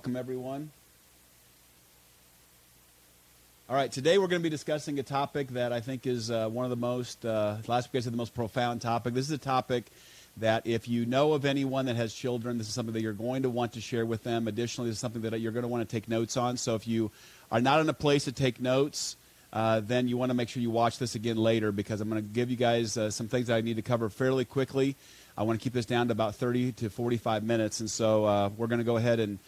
welcome everyone. All right, today we're going to be discussing a topic that I think is one of the most, last week I said the most profound topic. This is a topic that if you know of anyone that has children, this is something that you're going to want to share with them. Additionally, this is something that you're going to want to take notes on. So if you are not in a place to take notes, then you want to make sure you watch this again later, because I'm going to give you guys some things that I need to cover fairly quickly. I want to keep this down to about 30 to 45 minutes, and so we're going to go ahead and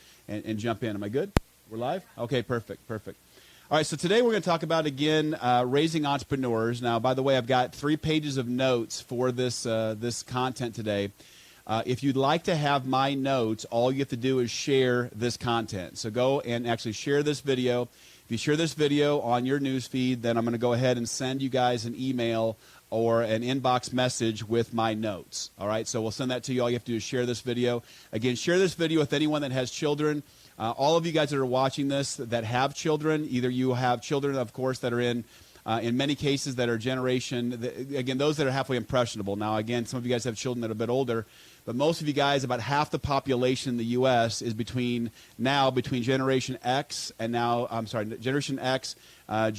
jump in. Am I good? We're live? Okay, perfect. All right, so today we're going to talk about, again, raising entrepreneurs. Now, by the way, I've got 3 pages of notes for this content today. If you'd like to have my notes, all you have to do is share this content. So go and actually share this video. If you share this video on your news feed, then I'm going to go ahead and send you guys an email or an inbox message with my notes. All right, so we'll send that to you. All you have to do is share this video. Again, share this video with anyone that has children. All of you guys that are watching this that have children, either you have children, of course, that are in many cases that are again, those that are halfway impressionable. Now, again, some of you guys have children that are a bit older, but most of you guys, about half the population in the U.S. is between Generation X and Generation X, the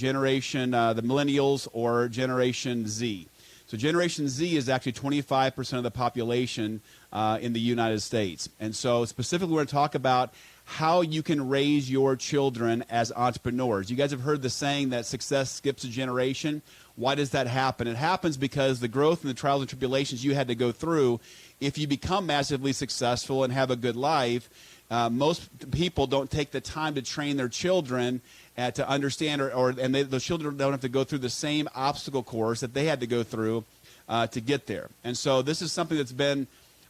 Millennials, or Generation Z. So Generation Z is actually 25% of the population in the United States. And so specifically we're going to talk about how you can raise your children as entrepreneurs. You guys have heard the saying that success skips a generation. Why does that happen? It happens because the growth and the trials and tribulations you had to go through, if you become massively successful and have a good life, most people don't take the time to train their children to understand, the children don't have to go through the same obstacle course that they had to go through to get there. And so this is something that's been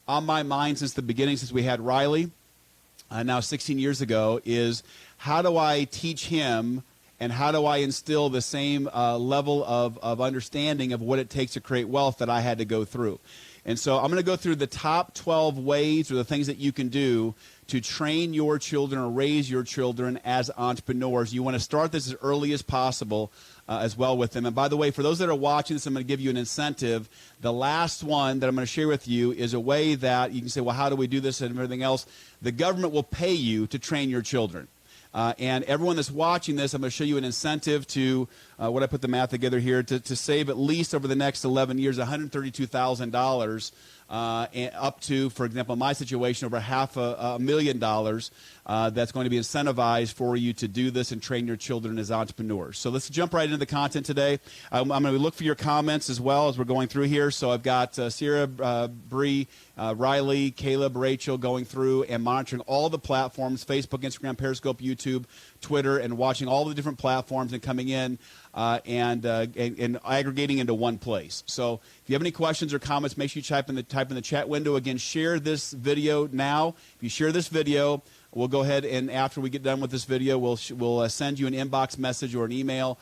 on my mind since the beginning, since we had Riley, now 16 years ago, is how do I teach him and how do I instill the same level of understanding of what it takes to create wealth that I had to go through. And so I'm going to go through the top 12 ways or the things that you can do to train your children or raise your children as entrepreneurs. You want to start this as early as possible as well with them. And by the way, for those that are watching this, I'm going to give you an incentive. The last one that I'm going to share with you is a way that you can say, well, how do we do this and everything else? The government will pay you to train your children. And everyone that's watching this, I'm going to show you an incentive to, what I put the math together here, to save at least over the next 11 years $132,000 up to, for example, in my situation, over $500,000 that's going to be incentivized for you to do this and train your children as entrepreneurs. So let's jump right into the content today. I'm going to look for your comments as well as we're going through here. So I've got Sierra, Bree, Riley, Caleb, Rachel going through and monitoring all the platforms, Facebook, Instagram, Periscope, YouTube, Twitter, and watching all the different platforms and coming in and aggregating into one place. So if you have any questions or comments, make sure you type in the chat window. Again, share this video now. If you share this video, we'll go ahead and after we get done with this video, we'll send you an inbox message or an email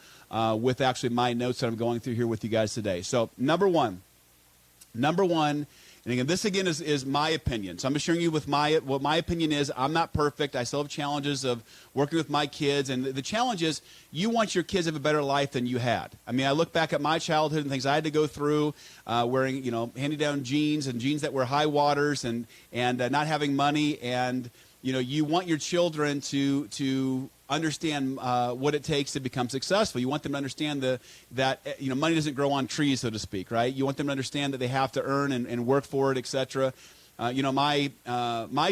with actually my notes that I'm going through here with you guys today. So number one, and again, this again is my opinion. So I'm just sharing you with what my opinion is. I'm not perfect. I still have challenges of working with my kids. And the challenge is you want your kids to have a better life than you had. I mean, I look back at my childhood and things I had to go through, wearing, hand-me-down jeans and jeans that were high waters and not having money. And, you want your children to understand what it takes to become successful. You want them to understand that money doesn't grow on trees, so to speak, right? You want them to understand that they have to earn and work for it, etc. My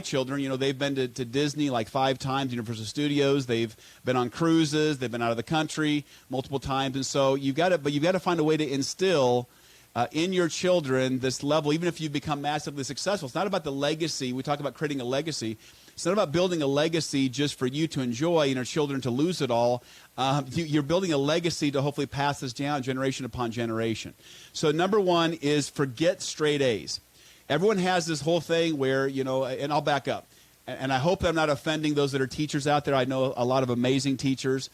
children, they've been to Disney like 5 times, Universal Studios. They've been on cruises. They've been out of the country multiple times, and so you've got to find a way to instill in your children this level, even if you become massively successful. It's not about the legacy. We talk about creating a legacy. It's not about building a legacy just for you to enjoy and your children to lose it all. You're building a legacy to hopefully pass this down generation upon generation. So number one is forget straight A's. Everyone has this whole thing where, and I'll back up. And I hope I'm not offending those that are teachers out there. I know a lot of amazing teachers.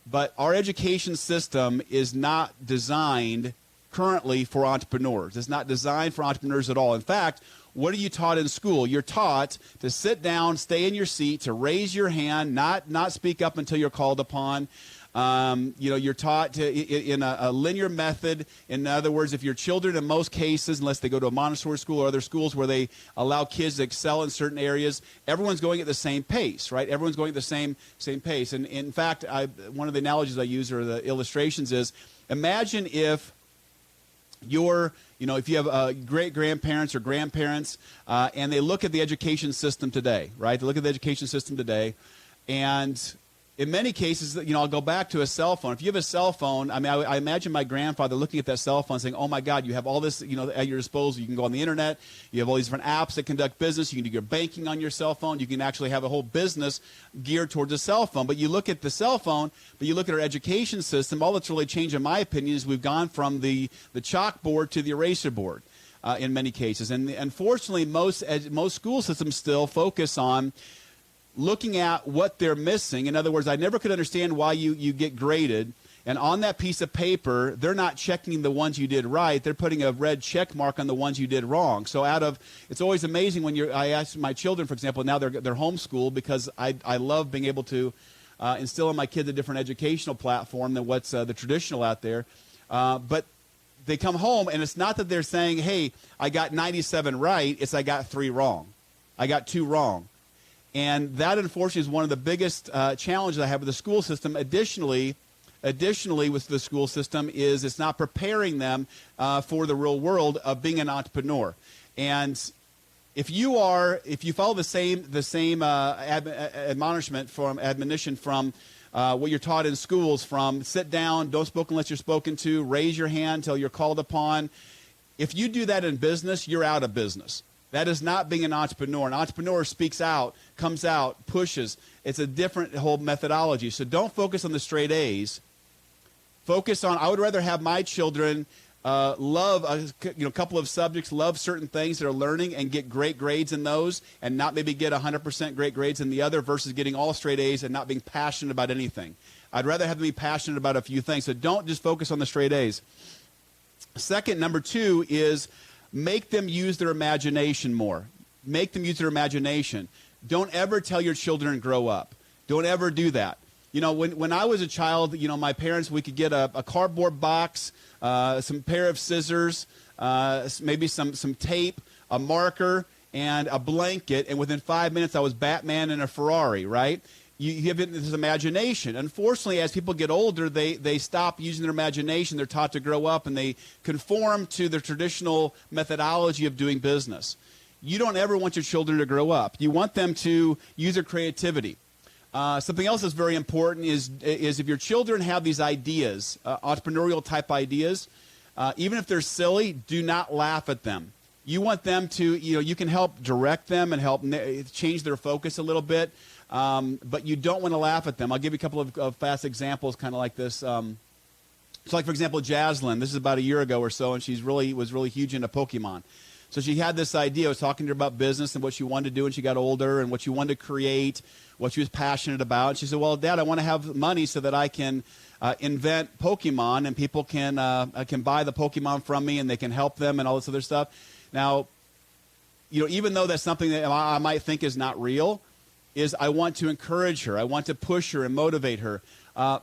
But our education system is not designed currently for entrepreneurs. It's not designed for entrepreneurs at all. In fact, what are you taught in school? You're taught to sit down, stay in your seat, to raise your hand, not speak up until you're called upon. You're taught in a linear method. In other words, if your children, in most cases, unless they go to a Montessori school or other schools where they allow kids to excel in certain areas, everyone's going at the same pace, right? Everyone's going at the same pace. And in fact, one of the analogies I use or the illustrations is, imagine if if you have great-grandparents or grandparents, and they look at the education system today, right? They look at the education system today, and in many cases, I'll go back to a cell phone. If you have a cell phone, I imagine my grandfather looking at that cell phone saying, oh, my God, you have all this, at your disposal. You can go on the Internet. You have all these different apps that conduct business. You can do your banking on your cell phone. You can actually have a whole business geared towards a cell phone. But you look at the cell phone, but you look at our education system, all that's really changed, in my opinion, is we've gone from the chalkboard to the eraser board in many cases. And unfortunately, most school systems still focus on looking at what they're missing. In other words, I never could understand why you get graded, and on that piece of paper, they're not checking the ones you did right. They're putting a red check mark on the ones you did wrong. So it's always amazing when I ask my children, for example, now they're homeschooled because I love being able to instill in my kids a different educational platform than what's the traditional out there. But they come home, and it's not that they're saying, hey, I got 97 right. It's I got 3 wrong. I got 2 wrong. And that, unfortunately, is one of the biggest challenges I have with the school system. Additionally, with the school system is it's not preparing them for the real world of being an entrepreneur. And if you follow the same admonition from what you're taught in schools, from sit down, don't speak unless you're spoken to, raise your hand until you're called upon. If you do that in business, you're out of business. That is not being an entrepreneur. An entrepreneur speaks out, comes out, pushes. It's a different whole methodology. So don't focus on the straight A's. Focus on, I would rather have my children love a couple of subjects, love certain things they're learning and get great grades in those, and not maybe get 100% great grades in the other, versus getting all straight A's and not being passionate about anything. I'd rather have them be passionate about a few things. So don't just focus on the straight A's. Second, number 2 is make them use their imagination more. Make them use their imagination. Don't ever tell your children grow up. Don't ever do that. When I was a child, my parents, we could get a cardboard box, some pair of scissors, maybe some tape, a marker, and a blanket, and within 5 minutes I was Batman in a Ferrari, right? You have this imagination. Unfortunately, as people get older, they stop using their imagination. They're taught to grow up, and they conform to the traditional methodology of doing business. You don't ever want your children to grow up. You want them to use their creativity. Something else that's very important is if your children have these ideas, entrepreneurial-type ideas, even if they're silly, do not laugh at them. You want them to, you can help direct them and help change their focus a little bit. But you don't want to laugh at them. I'll give you a couple of fast examples kind of like this. So like, for example, Jaslyn, this is about a year ago or so, and she was really huge into Pokemon. So she had this idea. I was talking to her about business and what she wanted to do when she got older and what she wanted to create, what she was passionate about. And she said, well, Dad, I want to have money so that I can invent Pokemon, and people can buy the Pokemon from me, and they can help them and all this other stuff. Now, even though that's something that I might think is not real, is I want to encourage her. I want to push her and motivate her.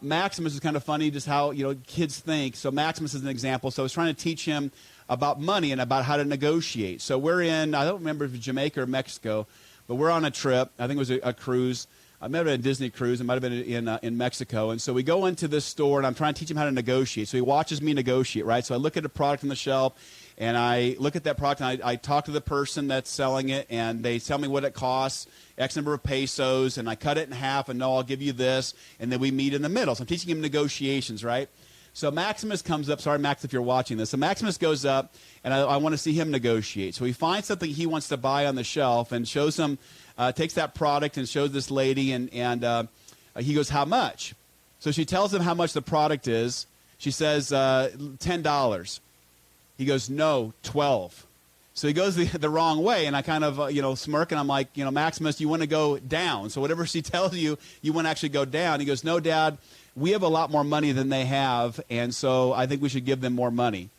Maximus is kind of funny just how kids think. So Maximus is an example. So I was trying to teach him about money and about how to negotiate. So we're in, I don't remember if it was Jamaica or Mexico, but we're on a trip. I think it was a cruise. I might have been a Disney cruise. It might have been in Mexico. And so we go into this store, and I'm trying to teach him how to negotiate. So he watches me negotiate, right? So I look at a product on the shelf, and I look at that product, and I talk to the person that's selling it, and they tell me what it costs, X number of pesos, and I cut it in half, and no, I'll give you this, and then we meet in the middle. So I'm teaching him negotiations, right? So Maximus comes up. Sorry, Max, if you're watching this. So Maximus goes up, and I want to see him negotiate. So he finds something he wants to buy on the shelf and shows him, takes that product and shows this lady, and he goes, how much? So she tells him how much the product is. She says, $10. He goes, no, 12. So he goes the wrong way, and I kind of, smirk, and I'm like, Maximus, you want to go down. So whatever she tells you, you want to actually go down. He goes, no, Dad, we have a lot more money than they have, and so I think we should give them more money.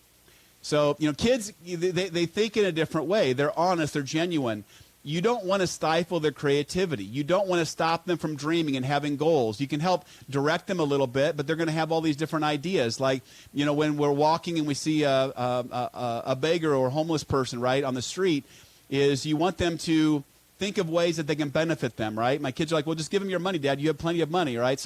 So, kids, they think in a different way. They're honest. They're genuine. you don't want to stifle their creativity. You don't want to stop them from dreaming and having goals. You can help direct them a little bit, but they're going to have all these different ideas. Like, when we're walking and we see a beggar or a homeless person, right, on the street, is you want them to think of ways that they can benefit them, right? My kids are like, well, just give them your money, Dad. You have plenty of money, right?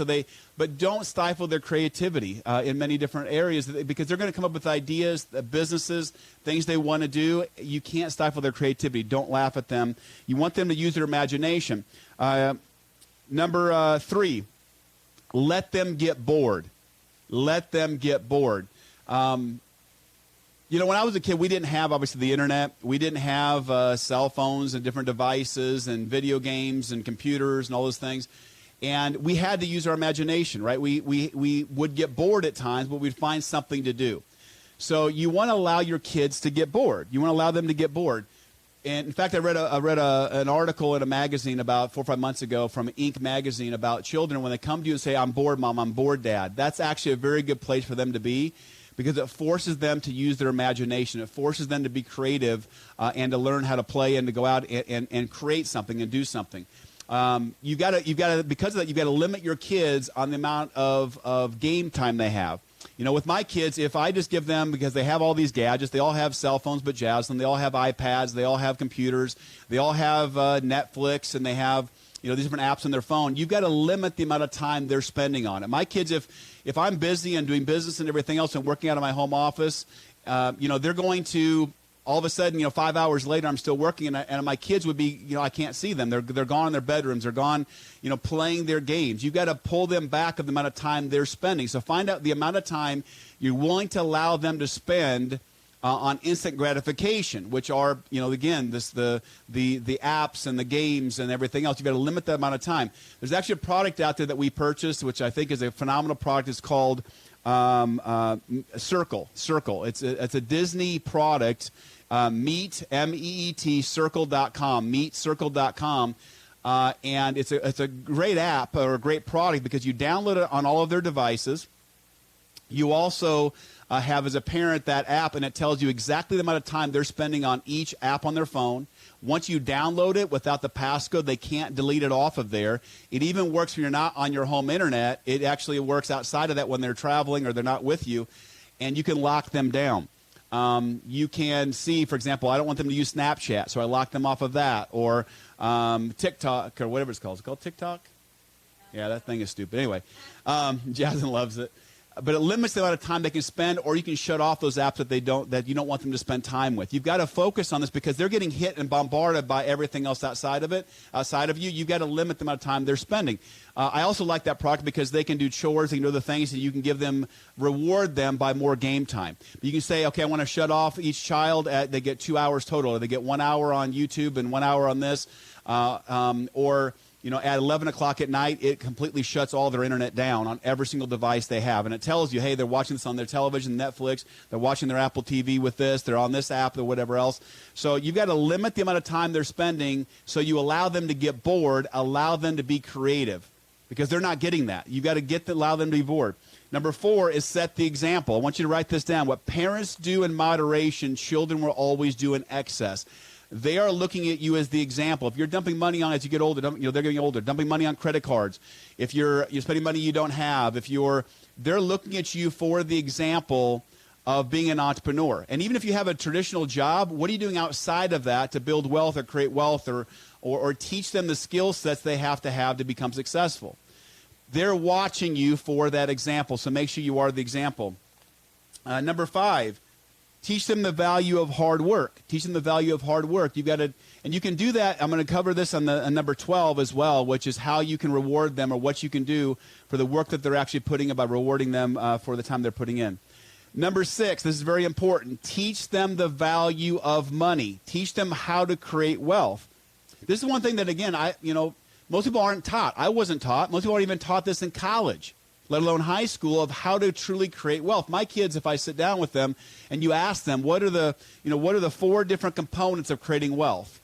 But don't stifle their creativity in many different areas, because they're going to come up with ideas, businesses, things they want to do. You can't stifle their creativity. Don't laugh at them. You want them to use their imagination. Number 3, let them get bored. Let them get bored. When I was a kid, we didn't have, obviously, the internet. We didn't have cell phones and different devices and video games and computers and all those things. And we had to use our imagination, right? We would get bored at times, but we'd find something to do. So you want to allow your kids to get bored. You want to allow them to get bored. And in fact, I read an article in a magazine about 4 or 5 months ago from Inc. magazine about children when they come to you and say, I'm bored, Mom, I'm bored, Dad. That's actually a very good place for them to be, because it forces them to use their imagination. It forces them to be creative and to learn how to play and to go out and create something and do something. You've got to because of that, you've got to limit your kids on the amount of game time they have. With my kids, if I just give them, because they have all these gadgets, they all have cell phones but Jaslyn, they all have iPads, they all have computers, they all have Netflix, and they have these different apps on their phone. You've got to limit the amount of time they're spending on it. My kids, if I'm busy and doing business and everything else and working out of my home office, they're going to, all of a sudden, 5 hours later, I'm still working, and my kids would be, I can't see them. They're gone in their bedrooms. They're gone, playing their games. You've got to pull them back of the amount of time they're spending. So find out the amount of time you're willing to allow them to spend on instant gratification, which are, again, the apps and the games and everything else. You've got to limit that amount of time. There's actually a product out there that we purchased, which I think is a phenomenal product. It's called Circle. It's a Disney product. Meet, M-E-E-T, circle.com, meetcircle.com. And it's a great app or a great product because you download it on all of their devices. You also have, as a parent, that app, and it tells you exactly the amount of time they're spending on each app on their phone. Once you download it without the passcode, they can't delete it off of there. It even works when you're not on your home internet. It actually works outside of that when they're traveling or they're not with you, and you can lock them down. You can see, for example, I don't want them to use Snapchat, so I lock them off of that, or TikTok, or whatever it's called. Is it called TikTok? Yeah, that thing is stupid. Anyway, Jasmine loves it. But it limits the amount of time they can spend, or you can shut off those apps that you don't want them to spend time with. You've got to focus on this because they're getting hit and bombarded by everything else outside of you. You've got to limit the amount of time they're spending. I also like that product because they can do chores, they can do other things, and you can reward them by more game time. But you can say, okay, I want to shut off each child. They get 2 hours total, or they get 1 hour on YouTube and 1 hour on this, or at 11 o'clock at night, it completely shuts all their internet down on every single device they have. And it tells you, hey, they're watching this on their television, Netflix, they're watching their Apple TV with this, they're on this app or whatever else. So you've got to limit the amount of time they're spending so you allow them to get bored, allow them to be creative, because they're not getting that. You've got to allow them to be bored. Number 4 is set the example. I want you to write this down. What parents do in moderation, children will always do in excess. They are looking at you as the example. If you're dumping money on as you get older, they're getting older, dumping money on credit cards. If you're spending money you don't have, they're looking at you for the example of being an entrepreneur. And even if you have a traditional job, what are you doing outside of that to build wealth or create wealth or teach them the skill sets they have to become successful? They're watching you for that example, so make sure you are the example. Number 5. Teach them the value of hard work. Teach them the value of hard work. You've got to, and you can do that. I'm going to cover this on number 12 as well, which is how you can reward them or what you can do for the work that they're actually putting in by rewarding them for the time they're putting in. Number 6, this is very important. Teach them the value of money. Teach them how to create wealth. This is one thing that, again, most people aren't taught. I wasn't taught. Most people aren't even taught this in college, let alone high school, of how to truly create wealth. My kids, if I sit down with them and you ask them, what are the 4 different components of creating wealth?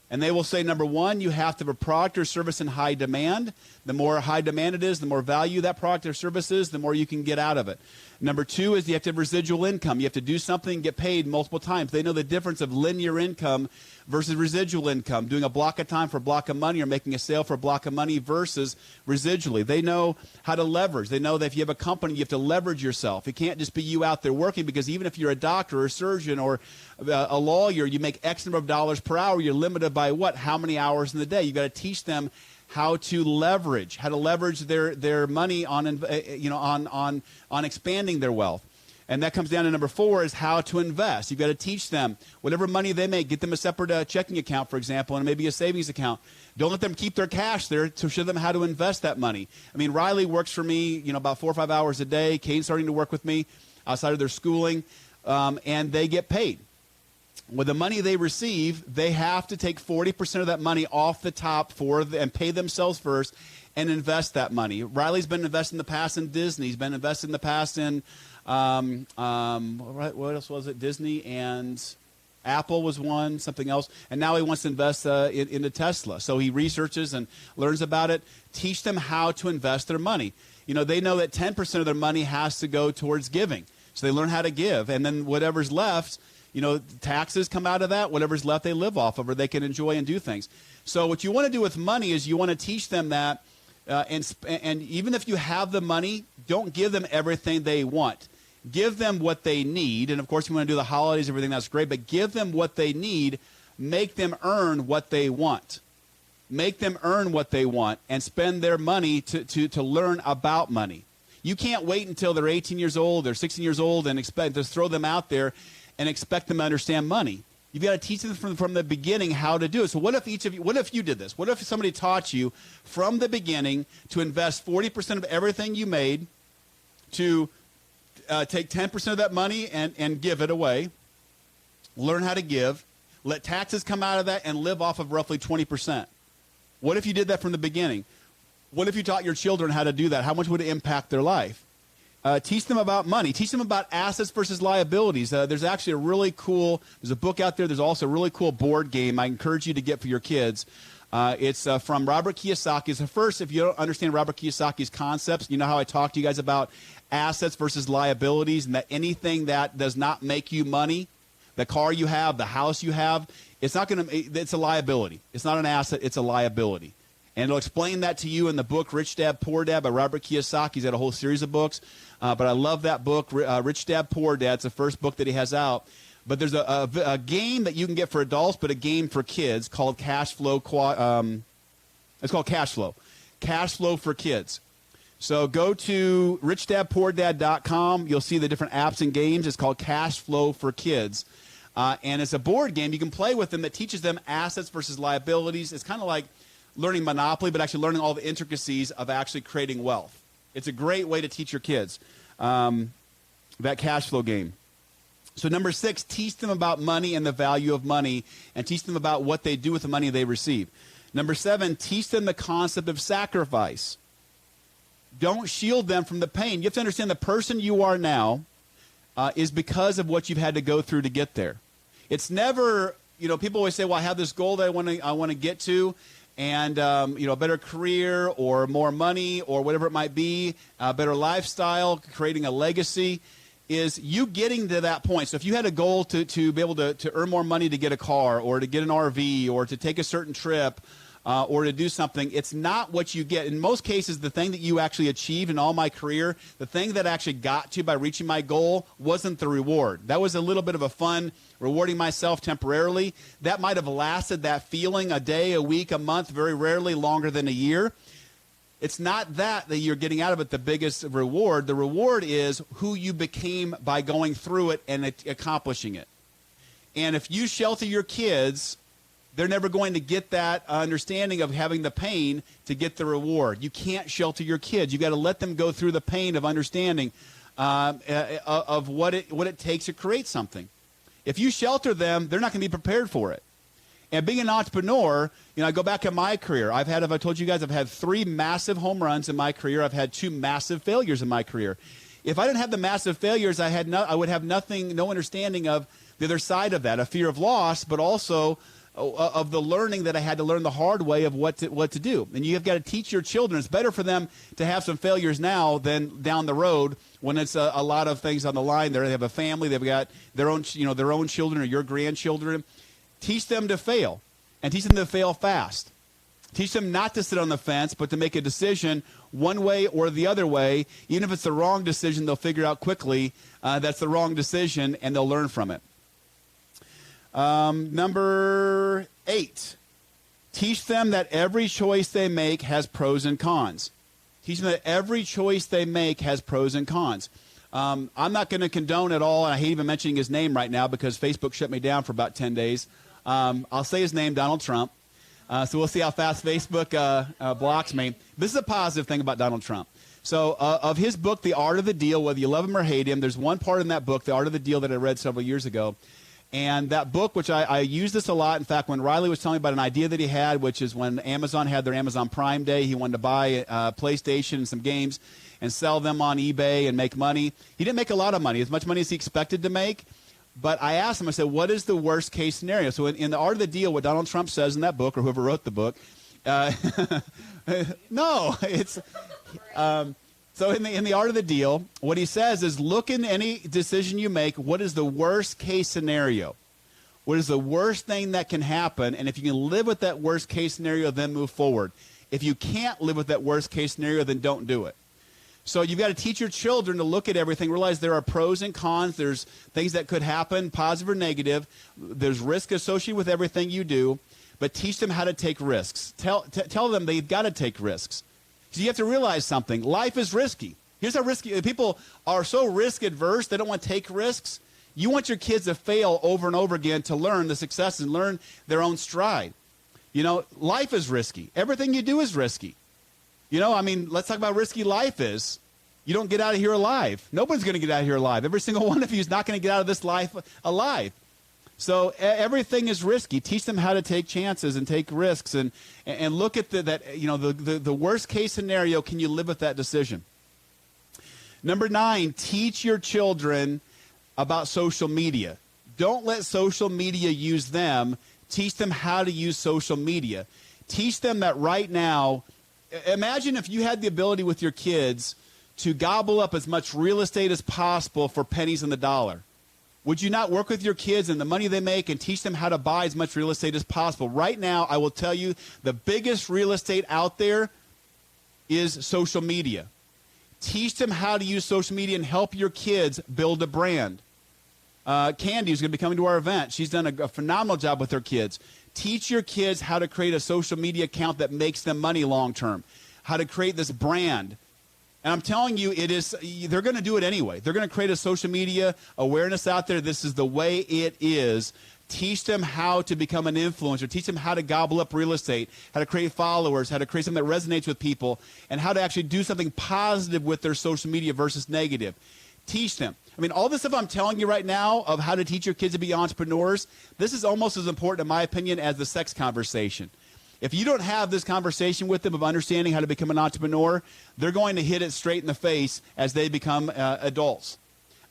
And they will say, number 1, you have to have a product or service in high demand. The more high demand it is, the more value that product or service is, the more you can get out of it. Number 2 is you have to have residual income. You have to do something and get paid multiple times. They know the difference of linear income versus residual income, doing a block of time for a block of money or making a sale for a block of money versus residually. They know how to leverage. They know that if you have a company, you have to leverage yourself. It can't just be you out there working, because even if you're a doctor or a surgeon or a lawyer, you make X number of dollars per hour, you're limited by what? How many hours in the day? You've got to teach them how to leverage their money on expanding their wealth. And that comes down to number 4 is how to invest. You've got to teach them whatever money they make. Get them a separate checking account, for example, and maybe a savings account. Don't let them keep their cash there, to show them how to invest that money. I mean, Riley works for me, about 4 or 5 hours a day. Kane's starting to work with me outside of their schooling, and they get paid. With the money they receive, they have to take 40% of that money off the top and pay themselves first and invest that money. Riley's been investing in the past in Disney. He's been investing in the past in what else was it? Disney and Apple was one, something else. And now he wants to invest into Tesla. So he researches and learns about it. Teach them how to invest their money. They know that 10% of their money has to go towards giving. So they learn how to give. And then whatever's left, taxes come out of that. Whatever's left, they live off of, or they can enjoy and do things. So what you want to do with money is you want to teach them that, and even if you have the money, don't give them everything they want. Give them what they need. And, of course, you want to do the holidays, everything, that's great. But give them what they need. Make them earn what they want. Make them earn what they want and spend their money to learn about money. You can't wait until they're 18 years old, they're 16 years old, and expect to throw them out there and expect them to understand money. You've got to teach them from the beginning how to do it. So what if you did this? What if somebody taught you from the beginning to invest 40% of everything you made, to take 10% of that money and give it away, learn how to give, let taxes come out of that, and live off of roughly 20%. What if you did that from the beginning? What if you taught your children how to do that? How much would it impact their life? Teach them about money. Teach them about assets versus liabilities. There's actually there's a book out there. There's also a really cool board game I encourage you to get for your kids. It's from Robert Kiyosaki. So first, if you don't understand Robert Kiyosaki's concepts, you know how I talk to you guys about assets versus liabilities, and that anything that does not make you money, the car you have, the house you have, it's a liability. It's not an asset, it's a liability. And it'll explain that to you in the book Rich Dad, Poor Dad by Robert Kiyosaki. He's got a whole series of books. But I love that book, Rich Dad, Poor Dad. It's the first book that he has out. But there's a game that you can get for adults, but a game for kids called Cash Flow. It's called Cash Flow. Cash Flow for Kids. So go to richdadpoordad.com. You'll see the different apps and games. It's called Cash Flow for Kids. And it's a board game you can play with them that teaches them assets versus liabilities. It's kind of like learning Monopoly, but actually learning all the intricacies of actually creating wealth. It's a great way to teach your kids that cash flow game. So number 6, teach them about money and the value of money, and teach them about what they do with the money they receive. Number 7, teach them the concept of sacrifice. Don't shield them from the pain. You have to understand the person you are now is because of what you've had to go through to get there. It's never, people always say, well, I have this goal that I want to get to, and a better career or more money or whatever it might be, a better lifestyle, creating a legacy, is you getting to that point. So if you had a goal to be able to earn more money to get a car or to get an RV or to take a certain trip or to do something, it's not what you get. In most cases, the thing that you actually achieved in all my career, the thing that actually got to by reaching my goal wasn't the reward. That was a little bit of a fun, rewarding myself temporarily. That might have lasted, that feeling, a day, a week, a month, very rarely longer than a year. It's not that you're getting out of it the biggest reward. The reward is who you became by going through it and accomplishing it. And if you shelter your kids, they're never going to get that understanding of having the pain to get the reward. You can't shelter your kids. You've got to let them go through the pain of understanding of what it takes to create something. If you shelter them, they're not going to be prepared for it. And being an entrepreneur, I go back in my career. I told you guys, I've had 3 massive home runs in my career. I've had 2 massive failures in my career. If I didn't have the massive failures, I would have no understanding of the other side of that, a fear of loss, but also of the learning that I had to learn the hard way of what to do. And you've got to teach your children. It's better for them to have some failures now than down the road when it's a lot of things on the line. They have a family. They've got their own children or your grandchildren. Teach them to fail, and teach them to fail fast. Teach them not to sit on the fence, but to make a decision one way or the other way. Even if it's the wrong decision, they'll figure out quickly that's the wrong decision, and they'll learn from it. Number 8, teach them that every choice they make has pros and cons. Teach them that every choice they make has pros and cons. I'm not going to condone at all, and I hate even mentioning his name right now because Facebook shut me down for about 10 days. I'll say his name, Donald Trump. So we'll see how fast Facebook blocks me. This is a positive thing about Donald Trump. So of his book, The Art of the Deal, whether you love him or hate him, there's one part in that book, The Art of the Deal, that I read several years ago. And that book, which I use this a lot. In fact, when Riley was telling me about an idea that he had, which is when Amazon had their Amazon Prime Day, he wanted to buy a PlayStation and some games and sell them on eBay and make money. He didn't make a lot of money, as much money as he expected to make. But I asked him, I said, what is the worst case scenario? So in The Art of the Deal, what Donald Trump says in that book, or whoever wrote the book, no, it's... So in the Art of the Deal, what he says is look in any decision you make, what is the worst case scenario? What is the worst thing that can happen? And if you can live with that worst case scenario, then move forward. If you can't live with that worst case scenario, then don't do it. So you've got to teach your children to look at everything, realize there are pros and cons. There's things that could happen, positive or negative. There's risk associated with everything you do, but teach them how to take risks. Tell them they've got to take risks. So you have to realize something. Life is risky. Here's how risky. People are so risk adverse, they don't want to take risks. You want your kids to fail over and over again to learn the success and learn their own stride. You know, life is risky. Everything you do is risky. You know, I mean, let's talk about how risky life is. You don't get out of here alive. Nobody's going to get out of here alive. Every single one of you is not going to get out of this life alive. So everything is risky. Teach them how to take chances and take risks, and look at the worst case scenario. Can you live with that decision? Number 9, teach your children about social media. Don't let social media use them. Teach them how to use social media. Teach them that right now. Imagine if you had the ability with your kids to gobble up as much real estate as possible for pennies on the dollar. Would you not work with your kids and the money they make and teach them how to buy as much real estate as possible? Right now, I will tell you, the biggest real estate out there is social media. Teach them how to use social media and help your kids build a brand. Candy is going to be coming to our event. She's done a phenomenal job with her kids. Teach your kids how to create a social media account that makes them money long term, how to create this brand. And I'm telling you, they're going to do it anyway. They're going to create a social media awareness out there. This is the way it is. Teach them how to become an influencer. Teach them how to gobble up real estate, how to create followers, how to create something that resonates with people, and how to actually do something positive with their social media versus negative. Teach them. I mean, all this stuff I'm telling you right now of how to teach your kids to be entrepreneurs, this is almost as important, in my opinion, as the sex conversation. If you don't have this conversation with them of understanding how to become an entrepreneur, they're going to hit it straight in the face as they become adults.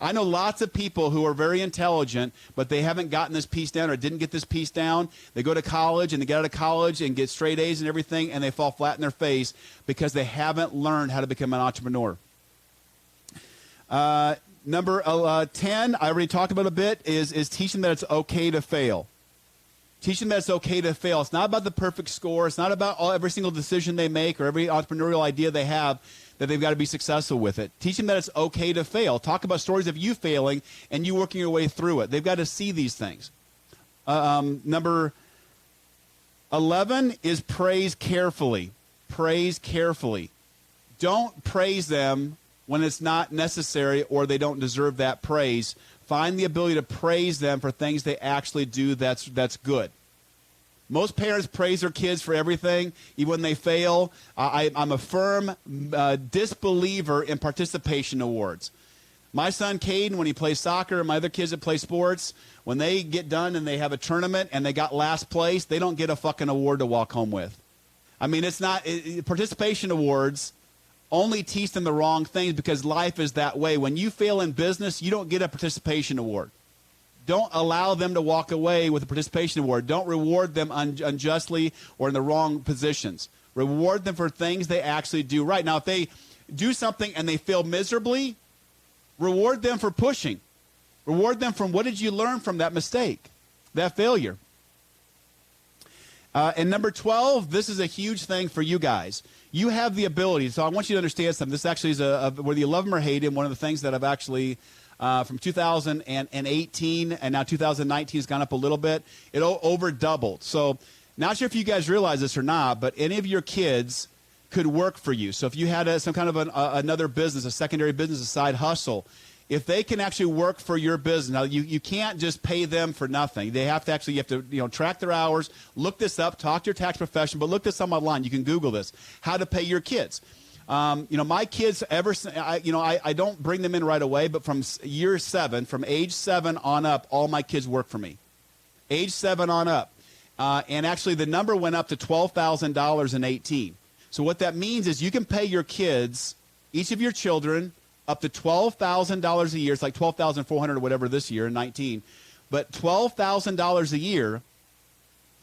I know lots of people who are very intelligent, but they haven't gotten this piece down or didn't get this piece down. They go to college and they get out of college and get straight A's and everything, and they fall flat in their face because they haven't learned how to become an entrepreneur. Number 10, I already talked about a bit, is teaching that it's okay to fail. Teach them that it's okay to fail. It's not about the perfect score. It's not about every single decision they make or every entrepreneurial idea they have that they've got to be successful with it. Teach them that it's okay to fail. Talk about stories of you failing and you working your way through it. They've got to see these things. Number 11 is praise carefully. Praise carefully. Don't praise them when it's not necessary or they don't deserve that praise. Find the ability to praise them for things they actually do that's good. Most parents praise their kids for everything, even when they fail. I'm a firm disbeliever in participation awards. My son, Caden, when he plays soccer, and my other kids that play sports, when they get done and they have a tournament and they got last place, they don't get a fucking award to walk home with. I mean, it's not participation awards only teach them the wrong things because life is that way. When you fail in business, you don't get a participation award. Don't allow them to walk away with a participation award. Don't reward them unjustly or in the wrong positions. Reward them for things they actually do right. Now, if they do something and they fail miserably, reward them for pushing. Reward them from what did you learn from that mistake, that failure. And number 12, this is a huge thing for you guys. You have the ability. So I want you to understand something. This actually is whether you love them or hate him, one of the things that I've actually, from 2018 and now 2019 has gone up a little bit. It over doubled. So not sure if you guys realize this or not, but any of your kids could work for you. So if you had some kind of another business, a secondary business, a side hustle, if they can actually work for your business, now you can't just pay them for nothing. They have to actually, you have to track their hours, look this up, talk to your tax professional, but look this up online. You can Google this, how to pay your kids. My kids, I don't bring them in right away, but from year 7, from age 7 on up, all my kids work for me. Age 7 on up. And actually the number went up to $12,000 in 18. So what that means is you can pay your kids, each of your children, up to $12,000 a year. It's like $12,400 or whatever this year in 19. But $12,000 a year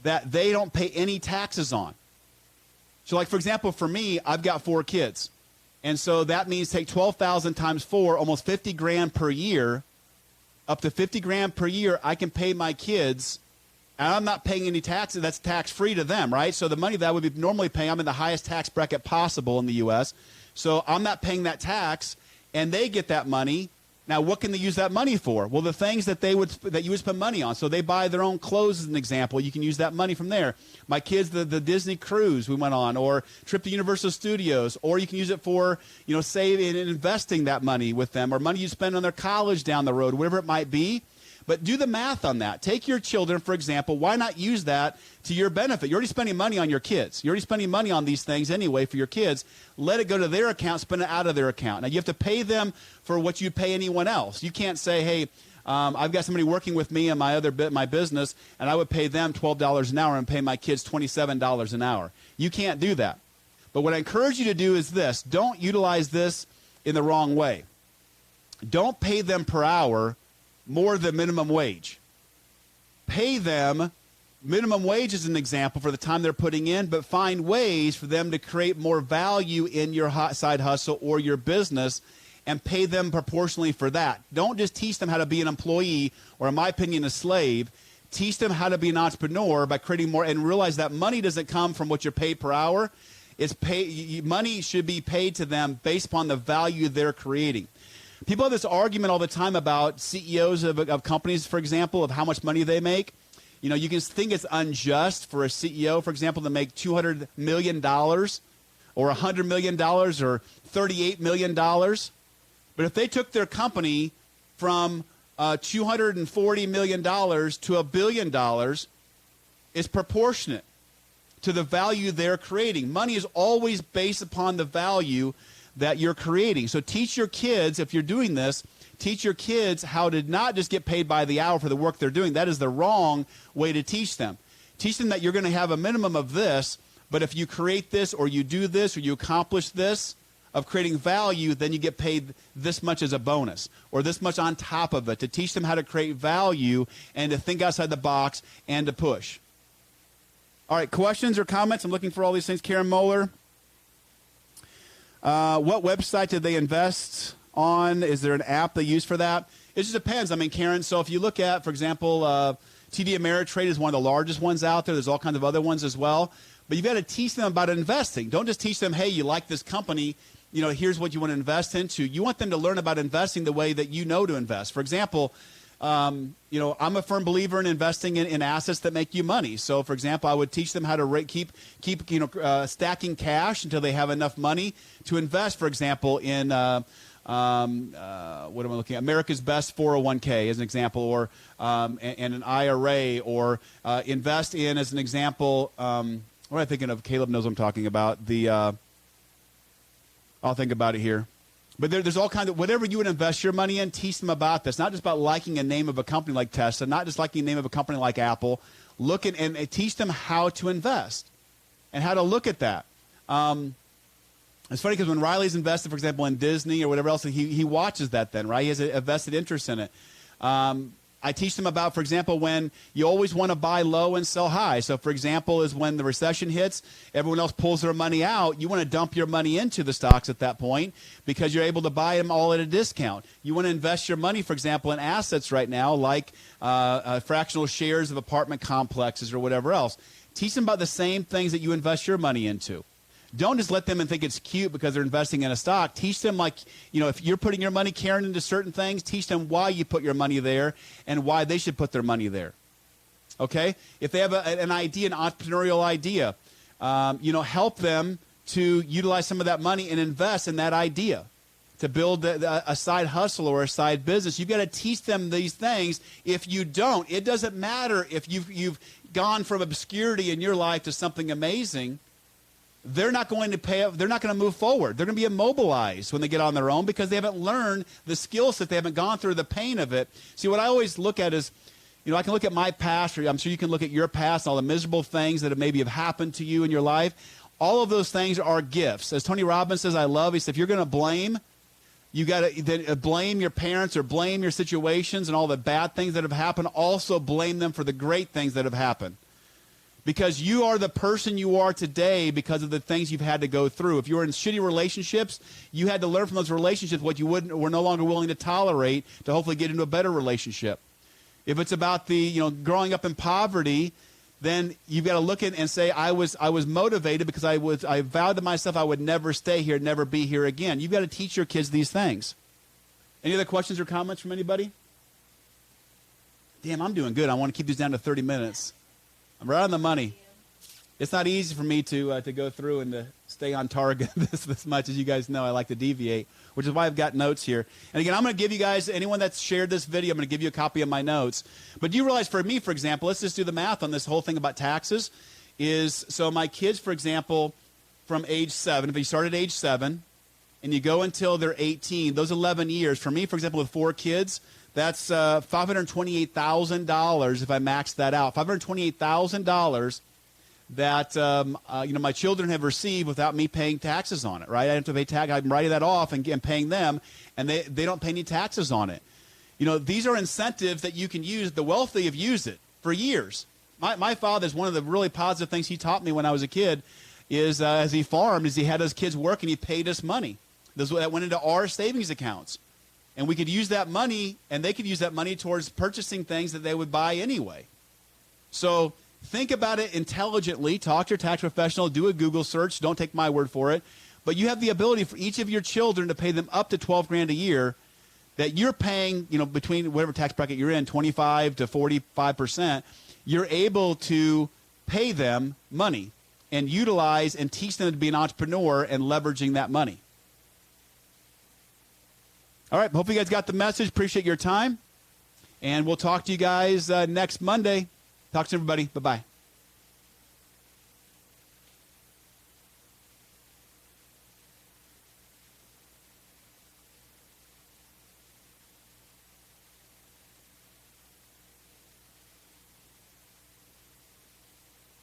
that they don't pay any taxes on. So like, for example, for me, I've got 4 kids. And so that means take 12,000 times 4, almost 50 grand per year. Up to 50 grand per year, I can pay my kids. And I'm not paying any taxes. That's tax-free to them, right? So the money that I would be normally paying, I'm in the highest tax bracket possible in the U.S. So I'm not paying that tax. And they get that money. Now, what can they use that money for? Well, the things that you would spend money on. So they buy their own clothes, as an example. You can use that money from there. My kids, the Disney cruise we went on, or trip to Universal Studios, or you can use it for, saving and investing that money with them, or money you spend on their college down the road, whatever it might be. But do the math on that. Take your children, for example. Why not use that to your benefit? You're already spending money on your kids. You're already spending money on these things anyway for your kids. Let it go to their account, spend it out of their account. Now, you have to pay them for what you pay anyone else. You can't say, hey, I've got somebody working with me in my business, and I would pay them $12 an hour and pay my kids $27 an hour. You can't do that. But what I encourage you to do is this. Don't utilize this in the wrong way. Don't pay them per hour more than minimum wage. Pay them minimum wage as an example for the time they're putting in, but find ways for them to create more value in your side hustle or your business and pay them proportionally for that. Don't just teach them how to be an employee or, in my opinion, a slave. Teach them how to be an entrepreneur by creating more, and realize that money doesn't come from what you're paid per hour. Money should be paid to them based upon the value they're creating. People have this argument all the time about CEOs of companies, for example, of how much money they make. You can think it's unjust for a CEO, for example, to make $200 million or $100 million or $38 million. But if they took their company from $240 million to $1 billion, it's proportionate to the value they're creating. Money is always based upon the value that you're creating. So teach your kids, if you're doing this, teach your kids how to not just get paid by the hour for the work they're doing. That is the wrong way to teach them. Teach them that you're going to have a minimum of this, but if you create this or you do this or you accomplish this of creating value, then you get paid this much as a bonus or this much on top of it, to teach them how to create value and to think outside the box and to push. All right, questions or comments? I'm looking for all these things. Karen Moeller. What website did they invest on? Is there an app they use for that? It just depends. I mean, Karen, so if you look at, for example, TD Ameritrade is one of the largest ones out there. There's all kinds of other ones as well. But you've got to teach them about investing. Don't just teach them, hey, you like this company, here's what you want to invest into. You want them to learn about investing the way that you know to invest. For example, I'm a firm believer in investing in assets that make you money. So, for example, I would teach them how to keep stacking cash until they have enough money to invest. For example, in what am I looking at? America's Best 401k as an example, or and an IRA, or invest in, as an example. What am I thinking of? Caleb knows what I'm talking about. I'll think about it here. But there's all kinds of, whatever you would invest your money in, teach them about this. Not just about liking a name of a company like Tesla, not just liking the name of a company like Apple. Look at and teach them how to invest and how to look at that. It's funny because when Riley's invested, for example, in Disney or whatever else, he watches that then, right? He has a vested interest in it. I teach them about, for example, when you always want to buy low and sell high. So, for example, is when the recession hits, everyone else pulls their money out. You want to dump your money into the stocks at that point because you're able to buy them all at a discount. You want to invest your money, for example, in assets right now like fractional shares of apartment complexes or whatever else. Teach them about the same things that you invest your money into. Don't just let them and think it's cute because they're investing in a stock. Teach them, like, if you're putting your money, Karen, into certain things, teach them why you put your money there and why they should put their money there. Okay? If they have an idea, an entrepreneurial idea, help them to utilize some of that money and invest in that idea to build a side hustle or a side business. You've got to teach them these things. If you don't, it doesn't matter if you've gone from obscurity in your life to something amazing. They're not going to move forward. They're going to be immobilized when they get on their own because they haven't learned the skill set. They haven't gone through the pain of it. See, what I always look at is, I can look at my past, or I'm sure you can look at your past, all the miserable things that have happened to you in your life. All of those things are gifts. As Tony Robbins says, he said, if you're going to blame, you got to blame your parents or blame your situations and all the bad things that have happened. Also blame them for the great things that have happened. Because you are the person you are today because of the things you've had to go through. If you were in shitty relationships, you had to learn from those relationships what you were no longer willing to tolerate to hopefully get into a better relationship. If it's about the growing up in poverty, then you've got to look at and say, I was motivated because I vowed to myself I would never stay here, never be here again. You've got to teach your kids these things. Any other questions or comments from anybody? Damn, I'm doing good. I want to keep these down to 30 minutes. I'm right on the money. It's not easy for me to go through and to stay on target this much. As you guys know, I like to deviate, which is why I've got notes here. And again, I'm going to give you guys, anyone that's shared this video, I'm going to give you a copy of my notes. But do you realize, for me, for example, let's just do the math on this whole thing about taxes. So my kids, for example, from age 7, if you start at age 7 and you go until they're 18, those 11 years, for me, for example, with 4 kids, that's $528,000 if I max that out. $528,000 that my children have received without me paying taxes on it, right? I have to pay tax. I'm writing that off and paying them, and they don't pay any taxes on it. These are incentives that you can use. The wealthy have used it for years. My father's one of the really positive things he taught me when I was a kid is as he farmed, is he had his kids work and he paid us money. That went into our savings accounts. And we could use that money, and they could use that money towards purchasing things that they would buy anyway. So think about it intelligently. Talk to your tax professional. Do a Google search. Don't take my word for it. But you have the ability for each of your children to pay them up to $12,000 a year that you're paying, between whatever tax bracket you're in, 25 to 45%. You're able to pay them money and utilize and teach them to be an entrepreneur and leveraging that money. All right, hope you guys got the message. Appreciate your time. And we'll talk to you guys next Monday. Talk to everybody. Bye-bye.